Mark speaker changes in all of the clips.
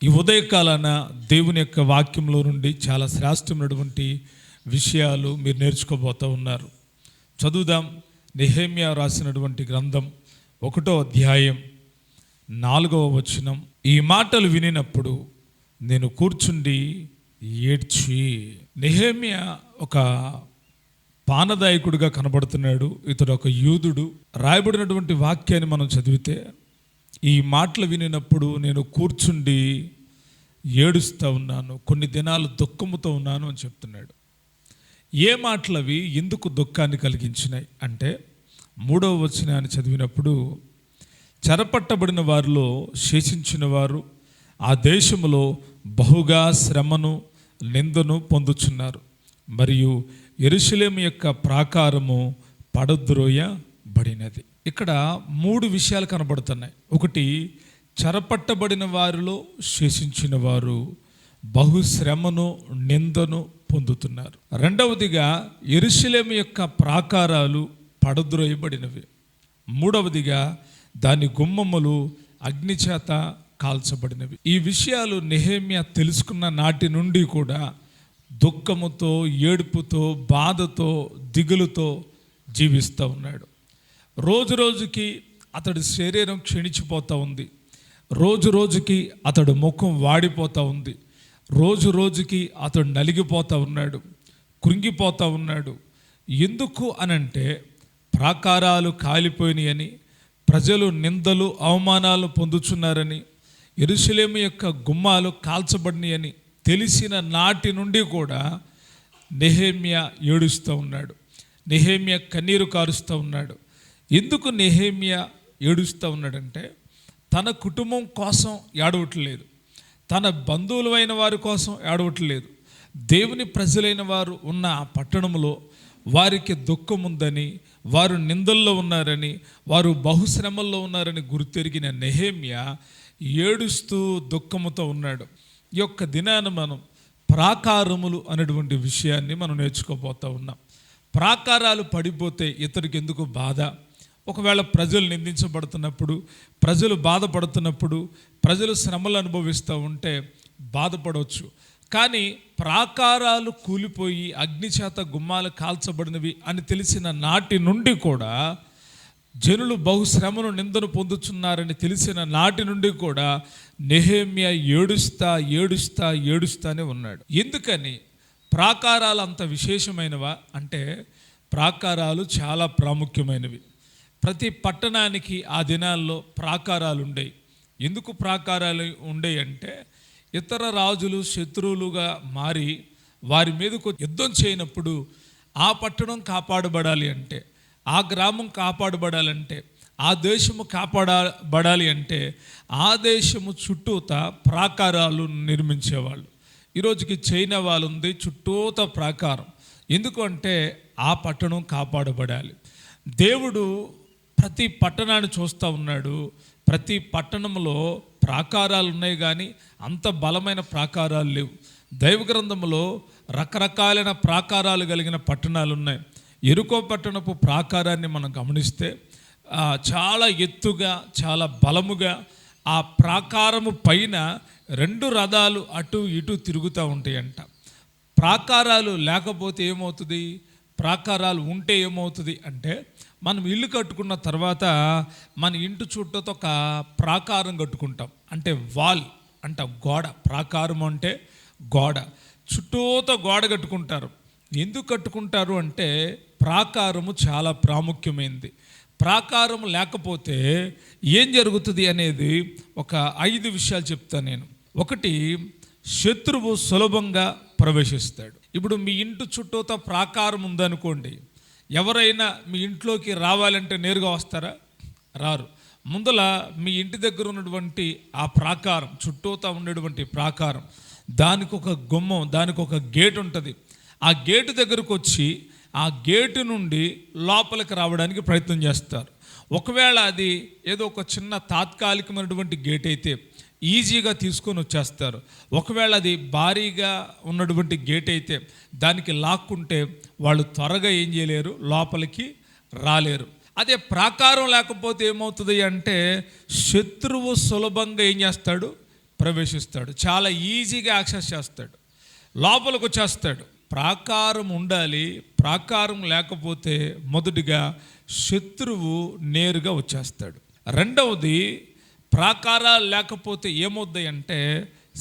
Speaker 1: ఈ ఉదయకాలాన దేవుని యొక్క వాక్యంలో నుండి చాలా శ్రేష్టమైనటువంటి విషయాలు మీరు నేర్చుకోబోతూ ఉన్నారు. చదువుదాం. నెహెమ్యా రాసినటువంటి గ్రంథం 1వ అధ్యాయం 4వ వచనం. ఈ మాటలు వినినప్పుడు నేను కూర్చుండి ఏడ్చి. నెహెమ్యా ఒక పానదాయకుడిగా కనబడుతున్నాడు. ఇతడు ఒక యూదుడు. రాయబడినటువంటి వాక్యాన్ని మనం చదివితే, ఈ మాటలు వినినప్పుడు నేను కూర్చుండి ఏడుస్తూ ఉన్నాను, కొన్ని దినాలు దుఃఖముతో ఉన్నాను అని చెప్తున్నాడు. ఏ మాటలు అవి? ఎందుకు దుఃఖాన్ని కలిగించినాయి అంటే, 3వ వచనాన్ని చదివినప్పుడు, చెరపట్టబడిన వారిలో శేషించిన వారు ఆ దేశములో బహుగా శ్రమను నిందను పొందుచున్నారు, మరియు యెరూషలేము యొక్క ప్రాకారము పడద్రోయబడినది. ఇక్కడ 3 విషయాలు కనబడుతున్నాయి. ఒకటి, చెరపట్టబడిన వారిలో శేషించిన వారు బహుశ్రమను నిందను పొందుతున్నారు. రెండవదిగా, యెరూషలేము యొక్క ప్రాకారాలు పడద్రోయబడినవి. మూడవదిగా, దాని గుమ్మములు అగ్నిచేత కాల్చబడినవి. ఈ విషయాలు నెహెమ్యా తెలుసుకున్న నాటి నుండి కూడా దుఃఖముతో, ఏడుపుతో, బాధతో, దిగులుతో జీవిస్తూ ఉన్నాడు. రోజు రోజుకి అతడి శరీరం క్షీణించిపోతూ ఉంది. రోజు రోజుకి అతడు ముఖం వాడిపోతూ ఉంది. రోజు రోజుకి అతడు నలిగిపోతూ ఉన్నాడు, కృంగిపోతూ ఉన్నాడు. ఎందుకు అనంటే, ప్రాకారాలు కాలిపోయినాయని, ప్రజలు నిందలు అవమానాలు పొందుచున్నారని, యెరూషలేము యొక్క గుమ్మాలు కాల్చబడినాయని తెలిసిన నాటి నుండి కూడా నెహెమ్యా ఏడుస్తూ ఉన్నాడు. నెహెమ్యా కన్నీరు కారుస్తూ ఉన్నాడు. ఎందుకు నెహెమ్యా ఏడుస్తూ ఉన్నాడంటే, తన కుటుంబం కోసం ఏడవట్లేదు, తన బంధువులైన వారి కోసం ఏడవట్లేదు. దేవుని ప్రజలైన వారు ఉన్న ఆ పట్టణంలో వారికి దుఃఖం ఉందని, వారు నిందల్లో ఉన్నారని, వారు బహుశ్రమల్లో ఉన్నారని గుర్తెరిగిన నెహెమ్యా ఏడుస్తూ దుఃఖముతో ఉన్నాడు. ఈ యొక్క దినాన మనం ప్రాకారములు అనేటువంటి విషయాన్ని మనం నేర్చుకోబోతూ ఉన్నాం. ప్రాకారాలు పడిపోతే ఇతరికి ఎందుకు బాధ? ఒకవేళ ప్రజలు నిందించబడుతున్నప్పుడు, ప్రజలు బాధపడుతున్నప్పుడు, ప్రజలు శ్రమలు అనుభవిస్తూ ఉంటే బాధపడవచ్చు. కానీ ప్రాకారాలు కూలిపోయి అగ్నిచేత గుమ్మాలు కాల్చబడినవి అని తెలిసిన నాటి నుండి కూడా, జనులు బహుశ్రమను నిందను పొందుతున్నారని తెలిసిన నాటి నుండి కూడా నెహెమ్యా ఏడుస్తానే ఉన్నాడు. ఎందుకని? ప్రాకారాలు అంత విశేషమైనవా అంటే, ప్రాకారాలు చాలా ప్రాముఖ్యమైనవి. ప్రతి పట్టణానికి ఆ దినాల్లో ప్రాకారాలు ఉండేవి. ఎందుకు ప్రాకారాలు ఉండేవి అంటే, ఇతర రాజులు శత్రువులుగా మారి వారి మీదకు యుద్ధం చేయనప్పుడు ఆ పట్టణం కాపాడబడాలి అంటే, ఆ గ్రామం కాపాడబడాలంటే, ఆ దేశము కాపాడబడాలి అంటే, ఆ దేశము చుట్టూత ప్రాకారాలు నిర్మించేవాళ్ళు. ఈరోజుకి చైనా వాళ్ళు ఉంది, చుట్టూత ప్రాకారం. ఎందుకు అంటే, ఆ పట్టణం కాపాడబడాలి. దేవుడు ప్రతి పట్టణాన్ని చూస్తూ ఉన్నాడు. ప్రతి పట్టణంలో ప్రాకారాలు ఉన్నాయి, కానీ అంత బలమైన ప్రాకారాలు లేవు. దైవ గ్రంథంలో రకరకాలైన ప్రాకారాలు కలిగిన పట్టణాలు ఉన్నాయి. యెరికో పట్టణపు ప్రాకారాన్ని మనం గమనిస్తే చాలా ఎత్తుగా, చాలా బలముగా, ఆ ప్రాకారము పైన 2 రథాలు అటు ఇటు తిరుగుతూ ఉంటాయంట. ప్రాకారాలు లేకపోతే ఏమవుతుంది? ప్రాకారాలు ఉంటే ఏమవుతుంది అంటే, మనం ఇల్లు కట్టుకున్న తర్వాత మన ఇంటి చుట్టూ ఒక ప్రాకారం కట్టుకుంటాం. అంటే వాల్ అంట, గోడ. ప్రాకారం అంటే గోడ. చుట్టూతో గోడ కట్టుకుంటారు. ఎందుకు కట్టుకుంటారు అంటే, ప్రాకారము చాలా ప్రాముఖ్యమైనది. ప్రాకారం లేకపోతే ఏం జరుగుతుంది అనేది ఒక 5 విషయాలు చెప్తాను నేను. ఒకటి, శత్రువు సులభంగా ప్రవేశిస్తాడు. ఇప్పుడు మీ ఇంటి చుట్టూతో ప్రాకారం ఉందనుకోండి, ఎవరైనా మీ ఇంట్లోకి రావాలంటే నేరుగా వస్తారా? రారు. ముందల మీ ఇంటి దగ్గర ఉన్నటువంటి ఆ ప్రాకారం, చుట్టూతా ఉండేటువంటి ప్రాకారం, దానికి ఒక గుమ్మం, దానికి ఒక గేట్ ఉంటుంది. ఆ గేటు దగ్గరకు వచ్చి ఆ గేటు నుండి లోపలికి రావడానికి ప్రయత్నం చేస్తారు. ఒకవేళ అది ఏదో ఒక చిన్న తాత్కాలికమైనటువంటి గేట్ అయితే ఈజీగా తీసుకొని వచ్చేస్తారు. ఒకవేళ అది భారీగా ఉన్నటువంటి గేట్ అయితే దానికి లాక్కుంటే వాళ్ళు త్వరగా ఏం చేయలేరు, లోపలికి రాలేరు. అదే ప్రాకారం లేకపోతే ఏమవుతుంది అంటే, శత్రువు సులభంగా ఏం చేస్తాడు? ప్రవేశిస్తాడు, చాలా ఈజీగా యాక్సెస్ చేస్తాడు, లోపలికి వచ్చేస్తాడు. ప్రాకారం ఉండాలి. ప్రాకారం లేకపోతే మొదటిగా శత్రువు నేరుగా వచ్చేస్తాడు. రెండవది, ప్రాకారాలు లేకపోతే ఏమవుతాయి అంటే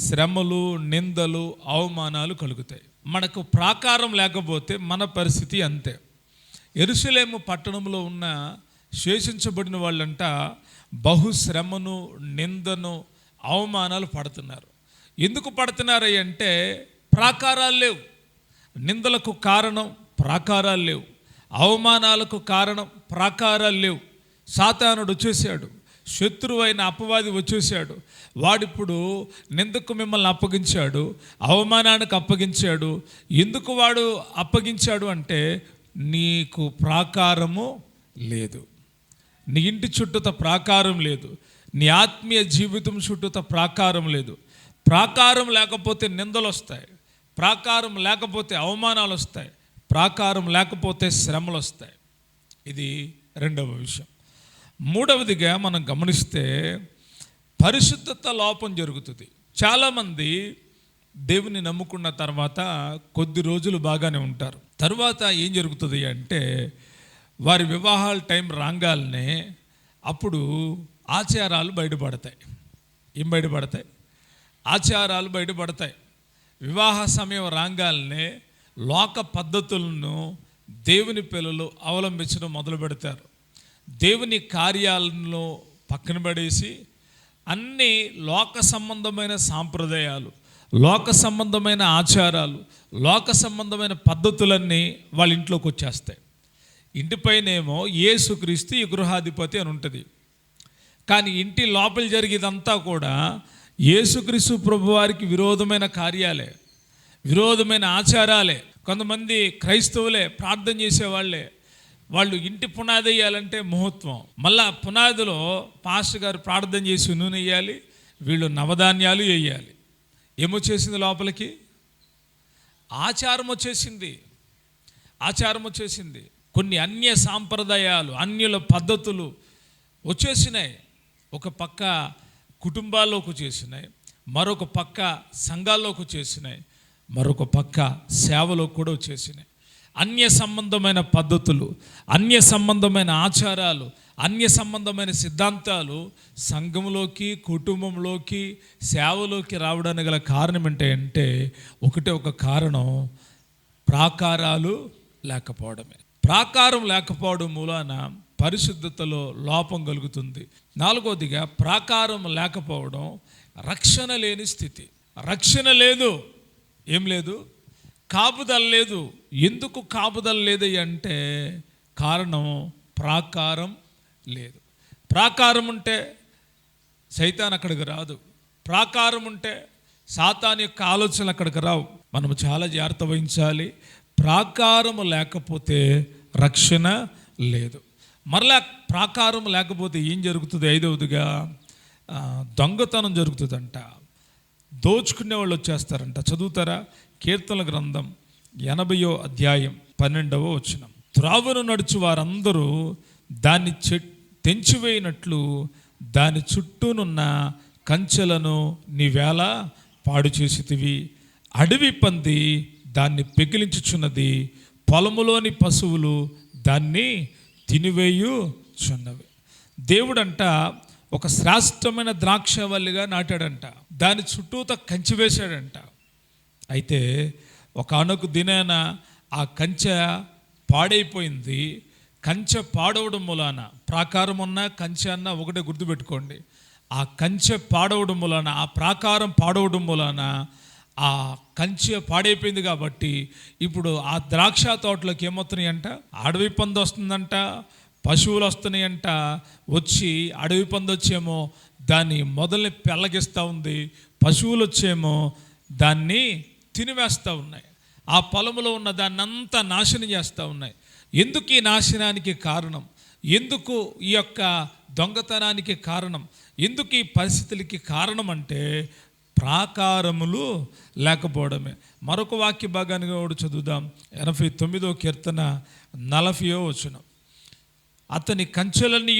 Speaker 1: శ్రమలు, నిందలు, అవమానాలు కలుగుతాయి. మనకు ప్రాకారం లేకపోతే మన పరిస్థితి అంతే. యెరూషలేము పట్టణంలో ఉన్న శేషించబడిన వాళ్ళంట బహుశ్రమను, నిందను, అవమానాలు పడుతున్నారు. ఎందుకు పడుతున్నారు అంటే ప్రాకారాలు లేవు. నిందలకు కారణం ప్రాకారాలు లేవు, అవమానాలకు కారణం ప్రాకారాలు లేవు. సాతానుడు వచ్చేసాడు, శత్రువైన అపవాది వచ్చేసాడు. వాడిప్పుడు నిందకు మిమ్మల్ని అప్పగించాడు, అవమానానికి అప్పగించాడు. ఎందుకు వాడు అప్పగించాడు అంటే నీకు ప్రాకారము లేదు, నీ ఇంటి చుట్టూత ప్రాకారం లేదు, నీ ఆత్మీయ జీవితం చుట్టూత ప్రాకారం లేదు. ప్రాకారం లేకపోతే నిందలు వస్తాయి, ప్రాకారం లేకపోతే అవమానాలు వస్తాయి, ప్రాకారం లేకపోతే శ్రమలు వస్తాయి. ఇది రెండవ విషయం. మూడవదిగా మనం గమనిస్తే పరిశుద్ధత లోపం జరుగుతుంది. చాలామంది దేవుని నమ్ముకున్న తర్వాత కొద్ది రోజులు బాగానే ఉంటారు. తర్వాత ఏం జరుగుతుంది అంటే వారి వివాహాల టైం రాగానే అప్పుడు ఆచారాలు బయటపడతాయి. ఏం బయటపడతాయి? ఆచారాలు బయటపడతాయి. వివాహ సమయం రాగానే లోక పద్ధతులను దేవుని పిల్లలు అవలంబించడం మొదలు పెడతారు. దేవుని కార్యాలను పక్కన పడేసి అన్ని లోక సంబంధమైన సాంప్రదాయాలు, లోక సంబంధమైన ఆచారాలు, లోక సంబంధమైన పద్ధతులన్నీ వాళ్ళ ఇంట్లోకి వచ్చేస్తాయి. ఇంటిపైనేమో యేసుక్రీస్తు ఈ గృహాధిపతి అని ఉంటుంది, కానీ ఇంటి లోపల జరిగేదంతా కూడా యేసుక్రీస్తు ప్రభువారికి విరోధమైన కార్యాలే, విరోధమైన ఆచారాలే. కొంతమంది క్రైస్తవులే ప్రార్థన చేసేవాళ్ళే, వాళ్ళు ఇంటి పునాది వేయాలంటే ముహూర్తం, మళ్ళా పునాదిలో పాస్టర్ గారు ప్రార్థన చేసి నూనె వేయాలి, వీళ్ళు నవధాన్యాలు వేయాలి. ఏమొచ్చేసింది లోపలికి? ఆచారం వచ్చేసింది, ఆచారం వచ్చేసింది. కొన్ని అన్య సాంప్రదాయాలు, అన్యుల పద్ధతులు వచ్చేసినాయి. ఒక పక్క కుటుంబాల్లోకి వచ్చేసినాయి, మరొక పక్క సంఘాల్లోకి వచ్చేసినాయి, మరొక పక్క సేవలో కూడా వచ్చేసినాయి. అన్య సంబంధమైన పద్ధతులు, అన్య సంబంధమైన ఆచారాలు, అన్య సంబంధమైన సిద్ధాంతాలు సంఘంలోకి, కుటుంబంలోకి, సేవలోకి రావడానికి గల కారణం ఏంటంటే ఒకటే ఒక కారణం, ప్రాకారాలు లేకపోవడమే. ప్రాకారం లేకపోవడం మూలాన పరిశుద్ధతలో లోపం కలుగుతుంది. నాలుగోదిగా ప్రాకారం లేకపోవడం రక్షణ లేని స్థితి. రక్షణ లేదు, ఏం లేదు, కాపుదల లేదు. ఎందుకు కాపుదల లేదు అంటే కారణం ప్రాకారం లేదు. ప్రాకారం ఉంటే సైతాన్ అక్కడికి రాదు, ప్రాకారం ఉంటే సాతాన్ యొక్క ఆలోచనలు అక్కడికి రావు. మనము చాలా జాగ్రత్త వహించాలి. ప్రాకారము లేకపోతే రక్షణ లేదు. మరలా ప్రాకారం లేకపోతే ఏం జరుగుతుంది? ఐదవదిగా దొంగతనం జరుగుతుందంట, దోచుకునే వాళ్ళు వచ్చేస్తారంట. చదువుతారా? కీర్తనల గ్రంథం 80వ అధ్యాయం 12వ వచనం. త్రావును నడుచు వారందరూ దాన్ని తెంచివేయినట్లు దాని చుట్టూనున్న కంచెలను నీవేళ పాడు చేసితివి. అడవి పంది దాన్ని పెకిలించుచున్నది, పొలములోని పశువులు దాన్ని తినివేయుచున్నవి. దేవుడంట ఒక శ్రేష్టమైన ద్రాక్షవల్లిగా నాటాడంట, దాని చుట్టూత కంచె వేశాడంట. అయితే ఒకానొక దినాన ఆ కంచె పాడైపోయింది. కంచె పాడవడం మూలాన, ప్రాకారం ఉన్నా కంచె అన్నా ఒకటే గుర్తుపెట్టుకోండి, ఆ కంచె పాడవడం మూలాన, ఆ ప్రాకారం పాడవడం మూలాన ఆ కంచె పాడైపోయింది. కాబట్టి ఇప్పుడు ఆ ద్రాక్ష తోటలోకి ఏమవుతున్నాయంట? అడవి పంది వస్తుందంట, పశువులు వస్తున్నాయంట. వచ్చి అడవి పంది వచ్చేమో దాన్ని మొదల్ని పెళ్ళగిస్తూ ఉంది, పశువులు వచ్చేమో దాన్ని తినివేస్తూ ఉన్నాయి, ఆ పొలంలో ఉన్న దాన్ని అంతా నాశనం చేస్తూ ఉన్నాయి. ఎందుకు ఈ నాశనానికి కారణం? ఎందుకు ఈ యొక్క దొంగతనానికి కారణం? ఎందుకు ఈ పరిస్థితులకి కారణం అంటే ప్రాకారములు లేకపోవడమే. మరొక వాక్య భాగాన్ని కూడా చదువుదాం. 89వ కీర్తన 40వ వచనం. అతని కంచెలన్నీ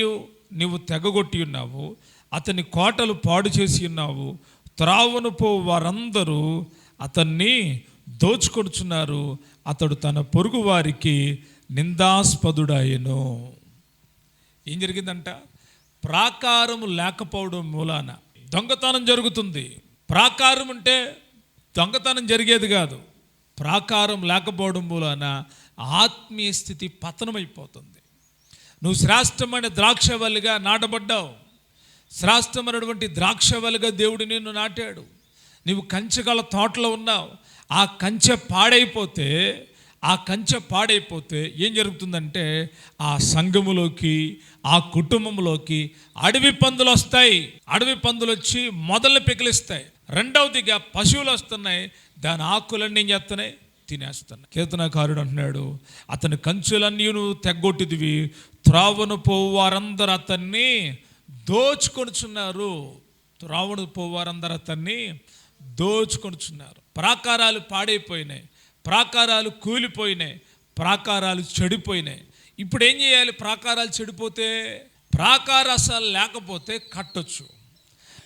Speaker 1: నీవు తెగగొట్టి ఉన్నావు, అతని కోటలు పాడు చేసి ఉన్నావు, త్రావను పో వారందరూ అతన్ని దోచుకొనుచున్నారు. అతడు తన పొరుగు వారికి నిందాస్పదుడాయెను. ఏం జరిగిందంట? ప్రాకారము లేకపోవడం మూలాన దొంగతనం జరుగుతుంది. ప్రాకారం ఉంటే దొంగతనం జరిగేది కాదు. ప్రాకారం లేకపోవడం మూలాన ఆత్మీయ స్థితి పతనమైపోతుంది. నువ్వు శ్రేష్టమైన ద్రాక్షవల్లిగా నాటబడ్డావు. శ్రేష్టమైనటువంటి ద్రాక్షవల్లిగా దేవుడు నిన్ను నాటాడు. నువ్వు కంచెగల తోటలో ఉన్నావు. ఆ కంచె పాడైపోతే ఏం జరుగుతుందంటే ఆ సంఘములోకి, ఆ కుటుంబంలోకి అడవి పందులు వస్తాయి. అడవి పందులు వచ్చి మొదలు పికిలిస్తాయి. రెండవదిగా పశువులు వస్తున్నాయి, దాని ఆకులన్నీ ఏం చేస్తున్నాయి? తినేస్తున్నాయి. కీర్తనకారుడు అంటున్నాడు, అతని కంచులన్నీ నువ్వు తెగ్గొట్టిదివి, త్రావను పోవు వారందరూ అతన్ని దోచుకొనుచున్నారు. త్రావను పోవు వారందరూ అతన్ని దోచుకొనుచున్నారు. ప్రాకారాలు పాడైపోయినాయి, ప్రాకారాలు కూలిపోయినాయి, ప్రాకారాలు చెడిపోయినాయి. ఇప్పుడు ఏం చేయాలి? ప్రాకారాలు చెడిపోతే, ప్రాకారాలు లేకపోతే కట్టొచ్చు.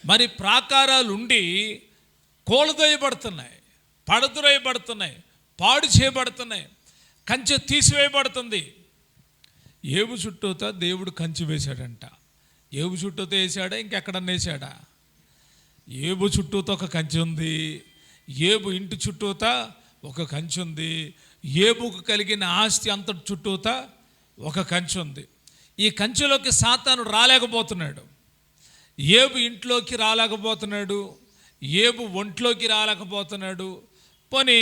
Speaker 1: మరి ప్రాకారాలు ఉండి కోలుదోయబడుతున్నాయి, పడదురేయబడుతున్నాయి, పాడు చేయబడుతున్నాయి, కంచె తీసివేయబడుతుంది. ఏబు చుట్టూత దేవుడు కంచె వేశాడంట. ఏబు చుట్టూతో వేసాడా? ఇంకెక్కడన్నా వేసాడా? ఏబు చుట్టూతో ఒక కంచె ఉంది. ఏబు ఇంటి చుట్టూత ఒక కంచె ఉంది. ఏబుకు కలిగిన ఆస్తి అంతటి చుట్టూత ఒక కంచె ఉంది. ఈ కంచెలోకి సాతాను రాలేకపోతున్నాడు. ఏబు ఇంట్లోకి రాలేకపోతున్నాడు, ఏబు ఒంట్లోకి రాలేకపోతున్నాడు. పోనీ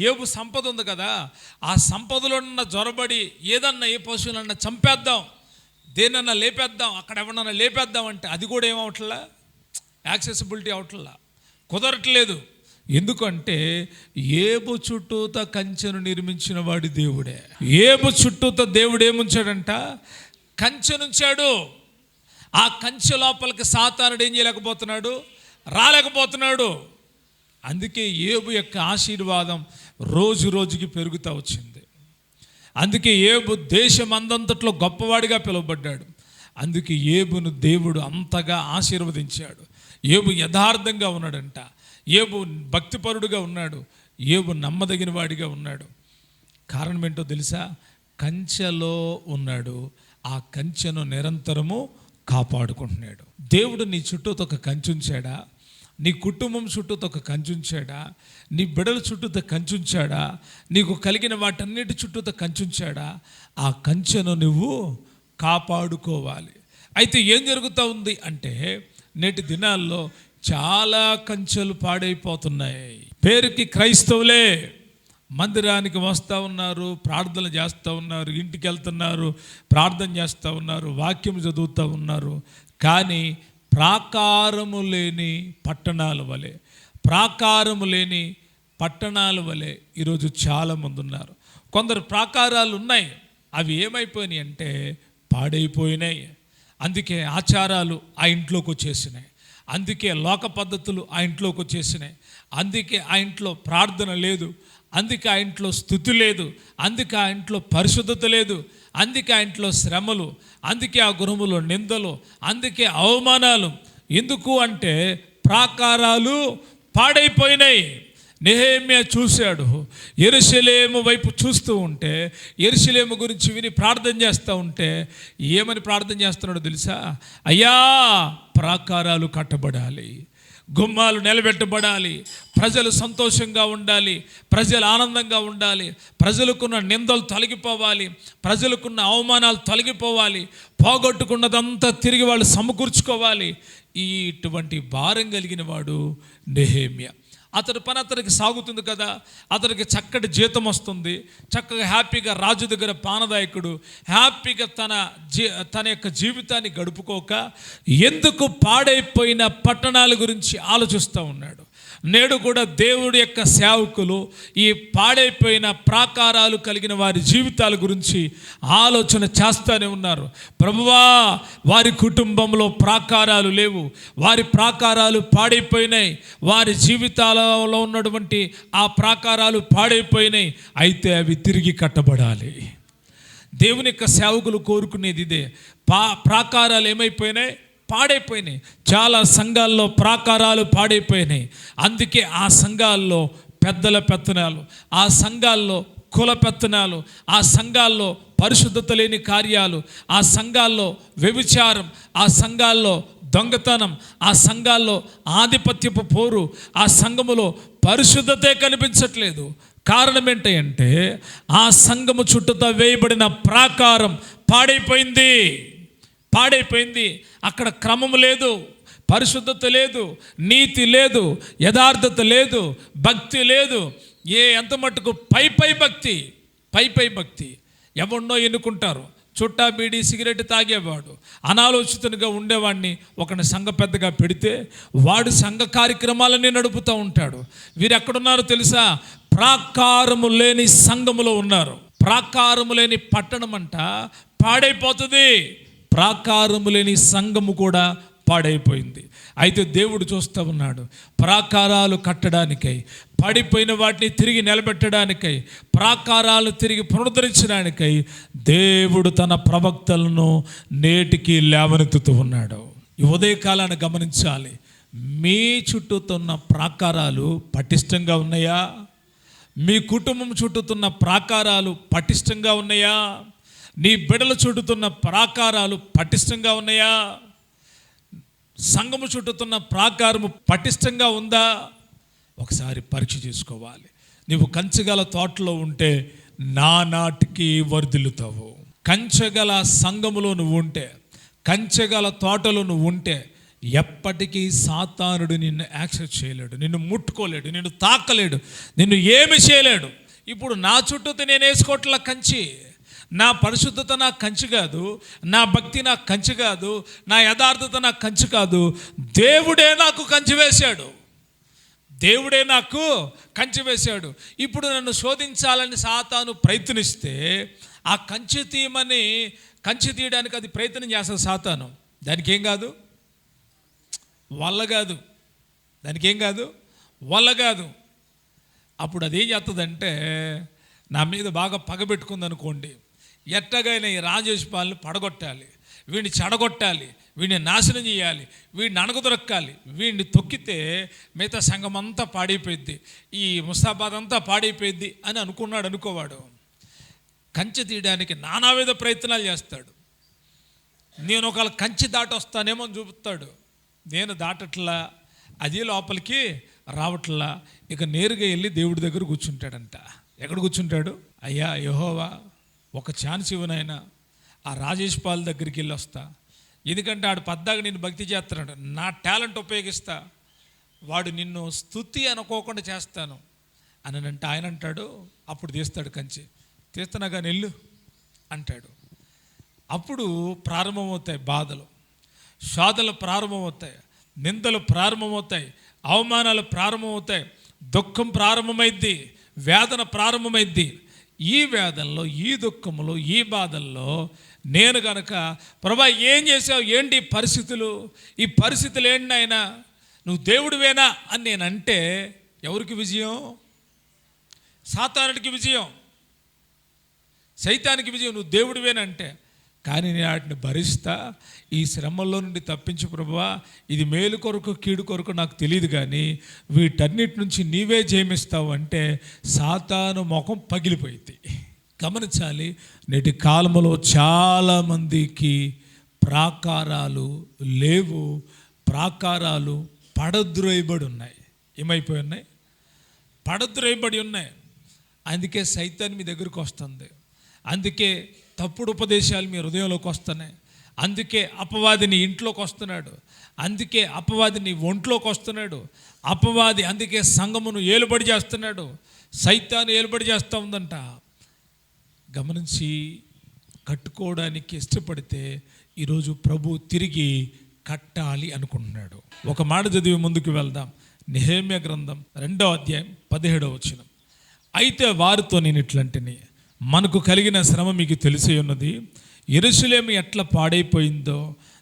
Speaker 1: ఏబు సంపద ఉంది కదా, ఆ సంపదలో ఉన్న జొరబడి ఏదన్నా ఏ పశువులన్నా చంపేద్దాం, దేనన్నా లేపేద్దాం, అక్కడ ఎవరన్నా లేపేద్దాం అంటే అది కూడా ఏమవట్లా, యాక్సెసిబిలిటీ అవట్లా, కుదరట్లేదు. ఎందుకంటే ఏబు చుట్టూత కంచెను నిర్మించిన వాడి దేవుడే. ఏబు చుట్టూత దేవుడు ఏముంచాడంట? కంచెనుంచాడు. ఆ కంచె లోపలికి సాతానుడు ఏం చేయలేకపోతున్నాడు? రాలేకపోతున్నాడు. అందుకే ఏబు యొక్క ఆశీర్వాదం రోజు రోజుకి పెరుగుతూ వచ్చింది. అందుకే ఏబు దేశం అందంతట్లో గొప్పవాడిగా పిలువబడ్డాడు. అందుకే ఏబును దేవుడు అంతగా ఆశీర్వదించాడు. ఏబు యథార్థంగా ఉన్నాడంట, ఏబు భక్తిపరుడుగా ఉన్నాడు, ఏబు నమ్మదగిన వాడిగా ఉన్నాడు. కారణం ఏంటో తెలుసా? కంచెలో ఉన్నాడు. ఆ కంచెను నిరంతరము కాపాడుకుంటున్నాడు. దేవుడు నీ చుట్టూతో ఒక కంచె ఉంచాడా? నీ కుటుంబం చుట్టూతో ఒక కంచె ఉంచాడా? నీ బిడ్డల చుట్టూతో కంచె ఉంచాడా? నీకు కలిగిన వాటన్నిటి చుట్టూతో కంచె ఉంచాడా? ఆ కంచెను నువ్వు కాపాడుకోవాలి. అయితే ఏం జరుగుతూ ఉంది అంటే, నేటి దినాల్లో చాలా కంచెలు పాడైపోతున్నాయి. పేరుకి క్రైస్తవులే, మందిరానికి వస్తూ ఉన్నారు, ప్రార్థనలు చేస్తూ ఉన్నారు, ఇంటికి వెళ్తున్నారు, ప్రార్థన చేస్తూ ఉన్నారు, వాక్యం చదువుతూ ఉన్నారు. కానీ ప్రాకారము లేని పట్టణాల వలె ఈరోజు చాలామంది ఉన్నారు. కొందరు ప్రాకారాలు ఉన్నాయి, అవి ఏమైపోయినాయి అంటే పాడైపోయినాయి. అందుకే ఆచారాలు ఆ ఇంట్లోకి వచ్చేసినాయి, అందుకే లోక పద్ధతులు ఆ ఇంట్లోకి వచ్చేసినాయి, అందుకే ఆ ఇంట్లో ప్రార్థన లేదు, అందుకే ఆ ఇంట్లో స్తుతి లేదు, అందుకే ఆ ఇంట్లో పరిశుద్ధత లేదు, అందుకే ఆ ఇంట్లో శ్రమలు, అందుకే ఆ గృహములో నిందలు, అందుకే అవమానాలు. ఎందుకు అంటే ప్రాకారాలు పాడైపోయినాయి. నెహెమ్యా చూశాడు, యెరూషలేము వైపు చూస్తూ ఉంటే, యెరూషలేము గురించి విని ప్రార్థన చేస్తూ ఉంటే ఏమని ప్రార్థన చేస్తున్నాడో తెలుసా? అయ్యా, ప్రాకారాలు కట్టబడాలి, గుమ్మాలు నిలబెట్టబడాలి, ప్రజలు సంతోషంగా ఉండాలి, ప్రజలు ఆనందంగా ఉండాలి, ప్రజలకున్న నిందలు తొలగిపోవాలి, ప్రజలకున్న అవమానాలు తొలగిపోవాలి, పోగొట్టుకున్నదంతా తిరిగి వాళ్ళు సమకూర్చుకోవాలి. ఇటువంటి భారం కలిగిన వాడు నెహెమ్యా. అతడి పని అతనికి సాగుతుంది కదా, అతనికి చక్కటి జీతం వస్తుంది, చక్కగా హ్యాపీగా రాజు దగ్గర పానదాయకుడు హ్యాపీగా తన యొక్క జీవితాన్ని గడుపుకోక ఎందుకు పాడైపోయిన పట్టణాల గురించి ఆలోచిస్తూ ఉన్నాడు. నేడు కూడా దేవుడి యొక్క సేవకులు ఈ పాడైపోయిన ప్రాకారాలు కలిగిన వారి జీవితాల గురించి ఆలోచన చేస్తూనే ఉన్నారు. ప్రభువా, వారి కుటుంబంలో ప్రాకారాలు లేవు, వారి ప్రాకారాలు పాడైపోయినాయి, వారి జీవితాలలో ఉన్నటువంటి ఆ ప్రాకారాలు పాడైపోయినాయి, అయితే అవి తిరిగి కట్టబడాలి. దేవుని యొక్క సేవకులు కోరుకునేది ఇదే. ప్రాకారాలు ఏమైపోయినాయి? పాడైపోయినాయి. చాలా సంఘాల్లో ప్రాకారాలు పాడైపోయినాయి. అందుకే ఆ సంఘాల్లో పెద్దల పెత్తనాలు, ఆ సంఘాల్లో కుల పెత్తనాలు, ఆ సంఘాల్లో పరిశుద్ధత లేని కార్యాలు, ఆ సంఘాల్లో వ్యభిచారం, ఆ సంఘాల్లో దొంగతనం, ఆ సంఘాల్లో ఆధిపత్యపు పోరు, ఆ సంఘములో పరిశుద్ధతే కనిపించట్లేదు. కారణం ఏంటంటే ఆ సంఘము చుట్టూతో వేయబడిన ప్రాకారం పాడైపోయింది. అక్కడ క్రమము లేదు, పరిశుద్ధత లేదు, నీతి లేదు, యథార్థత లేదు, భక్తి లేదు. ఎంత మట్టుకు పై భక్తి. ఎవరినో ఎన్నుకుంటారు. చుట్టా బీడి సిగరెట్ తాగేవాడు, అనాలోచితునిగా ఉండేవాడిని ఒకని సంఘ పెద్దగా పెడితే వాడు సంఘ కార్యక్రమాలన్నీ నడుపుతూ ఉంటాడు. వీరు ఎక్కడున్నారో తెలుసా? ప్రాకారము లేని సంఘములో ఉన్నారు. ప్రాకారము లేని పట్టణం అంట పాడైపోతుంది. ప్రాకారము లేని సంఘము కూడా పాడైపోయింది. అయితే దేవుడు చూస్తూ ఉన్నాడు, ప్రాకారాలు కట్టడానికై, పడిపోయిన వాటిని తిరిగి నిలబెట్టడానికై, ప్రాకారాలు తిరిగి పునరుద్ధరించడానికై దేవుడు తన ప్రవక్తలను నేటికి లేవనెత్తుతూ ఉన్నాడు. ఈ ఉదయకాలాన్ని గమనించాలి. మీ చుట్టూతున్న ప్రాకారాలు పటిష్టంగా ఉన్నాయా? మీ కుటుంబం చుట్టూతున్న ప్రాకారాలు పటిష్టంగా ఉన్నాయా? నీ బిడ్డల చుట్టూతున్న ప్రాకారాలు పటిష్టంగా ఉన్నాయా? సంఘము చుట్టూతున్న ప్రాకారము పటిష్టంగా ఉందా? ఒకసారి పరీక్ష చేసుకోవాలి. నీవు కంచెగల తోటలో ఉంటే నానాటికి వర్ధిల్లుతావు. కంచెగల సంఘములో నువ్వు ఉంటే, కంచెగల తోటలో నువ్వు ఉంటే ఎప్పటికీ సాతానుడు నిన్ను యాక్సెస్ చేయలేడు, నిన్ను ముట్టుకోలేడు, నిన్ను తాకలేడు, నిన్ను ఏమి చేయలేడు. ఇప్పుడు నా చుట్టూతో నేను వేసుకోవట్ల కంచి, నా పరిశుద్ధత నా కంచి కాదు, నా భక్తి నా కంచి కాదు, నా యథార్థత నా కంచి కాదు. దేవుడే నాకు కంచి వేశాడు. ఇప్పుడు నన్ను శోధించాలని సాతాను ప్రయత్నిస్తే ఆ కంచి తీయడానికి అది ప్రయత్నం చేస్తుంది సాతాను. దానికి ఏం కాదు, వల్ల కాదు. అప్పుడు అదేం చేస్తుందంటే, నా మీద బాగా పగబెట్టుకుంది అనుకోండి, ఎట్టగైనా ఈ రాజేష్ పాల్ని పడగొట్టాలి, వీడిని చెడగొట్టాలి, వీడిని నాశనం చేయాలి, వీడిని అణగదొరక్కాలి, వీడిని తొక్కితే మిగతా సంఘం అంతా పాడైపోయింది, ఈ ముస్తాబాద్ అంతా పాడైపోయింది అని అనుకున్నాడు అనుకోవాడు. కంచె తీయడానికి నానావిధ ప్రయత్నాలు చేస్తాడు. నేను ఒకవేళ కంచి దాటొస్తానేమో అని చూపుతాడు. నేను దాటట్లా, అది లోపలికి రావట్లా. ఇక నేరుగా వెళ్ళి దేవుడి దగ్గర కూర్చుంటాడంట. ఎక్కడ కూర్చుంటాడు? అయ్యా యెహోవా, ఒక ఛాన్స్ ఇవ్వనైనా ఆ రాజేష్ పాల్ దగ్గరికి వెళ్ళి వస్తా, ఎందుకంటే ఆడు పద్దాగా నిన్ను భక్తి చేస్తున్నాడు, నా టాలెంట్ ఉపయోగిస్తా, వాడు నిన్ను స్తుతి అనుకోకుండా చేస్తాను అని అంటే ఆయన అంటాడు. అప్పుడు తీస్తాడు కంచి, తీస్తున్నా కానీ వెళ్ళు అంటాడు. అప్పుడు ప్రారంభమవుతాయి బాధలు, శోధనలు ప్రారంభమవుతాయి, నిందలు ప్రారంభమవుతాయి, అవమానాలు ప్రారంభమవుతాయి, దుఃఖం ప్రారంభమైద్ది, వేదన ప్రారంభమైద్ది. ఈ వేదనలో, ఈ దుఃఖంలో, ఈ బాధల్లో నేను కనుక ప్రభా ఏం చేసావు, ఏంటి పరిస్థితులు, ఈ పరిస్థితులు ఏంటి నాయనా, నువ్వు దేవుడివేనా అని నేనంటే ఎవరికి విజయం? సాతానుడికి విజయం, సైతానికి విజయం. నువ్వు దేవుడివేనంటే. కానీ నేను వాటిని భరిస్తా, ఈ శ్రమల్లో నుండి తప్పించు ప్రభువా, ఇది మేలు కొరకు కీడు కొరకు నాకు తెలియదు, కానీ వీటన్నిటి నుంచి నీవే జయమిస్తావు అంటే సాతాను ముఖం పగిలిపోయింది. గమనించాలి, నేటి కాలంలో చాలామందికి ప్రాకారాలు లేవు, ప్రాకారాలు పడద్రోయబడి ఉన్నాయి. ఏమైపోయి ఉన్నాయి? పడద్రోయబడి ఉన్నాయి. అందుకే సైతాన్ మీ దగ్గరికి వస్తుంది, అందుకే తప్పుడు ఉపదేశాలు మీ హృదయంలోకి వస్తున్నాయి, అందుకే అపవాదిని ఇంట్లోకి వస్తున్నాడు, అందుకే అపవాదిని ఒంట్లోకి వస్తున్నాడు, అపవాది అందుకే సంఘమును ఏలుబడి చేస్తున్నాడు, సైతాను ఏలుబడి చేస్తూ ఉందంట. గమనించి కట్టుకోవడానికి ఇష్టపడితే ఈరోజు ప్రభు తిరిగి కట్టాలి అనుకుంటున్నాడు. ఒక మాట చదివి ముందుకు వెళ్దాం. నెహెమ్యా గ్రంథం 2వ అధ్యాయం 17వ వచనం. అయితే వారితో నేను ఇట్లంటిని, మనకు కలిగిన శ్రమ మీకు తెలిసే ఉన్నది, యెరూషలేము ఎట్లా పాడైపోయిందో,